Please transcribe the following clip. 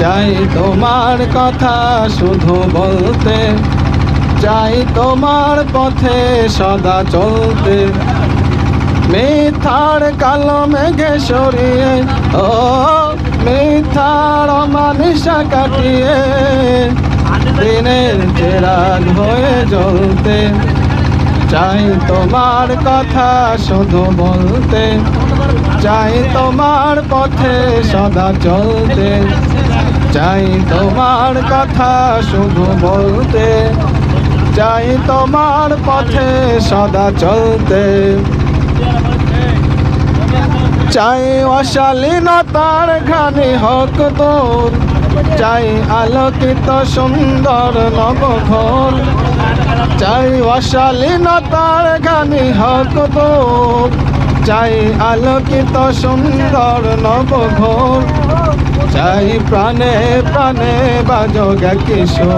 চাই তোমার কথা শুধু বলতে, চাই তোমার পথে সদা চলতে। মিথ্যার কালো মেঘে সরিয়ে, ও মিথ্যার অমানিসা কাটিয়ে দিনের চিরাগ হয়ে জ্বলতে। চাই তোমার কথা শুধু বলতে, চাই তোমার পথে সদা চলতে। চাই তোমার কথা শুধু বলতে, চাই তোমার পথে সদা চলতে। চাই অশালীনতার ঘানি হোক দূর, চাই আলোকিত সুন্দর নবঘোর। চাই অশালীনতার ঘানি হোক দূর, চাই আলোকিত সুন্দর নবঘোর। চাই প্রাণে প্রাণে বাজুক কিশোর।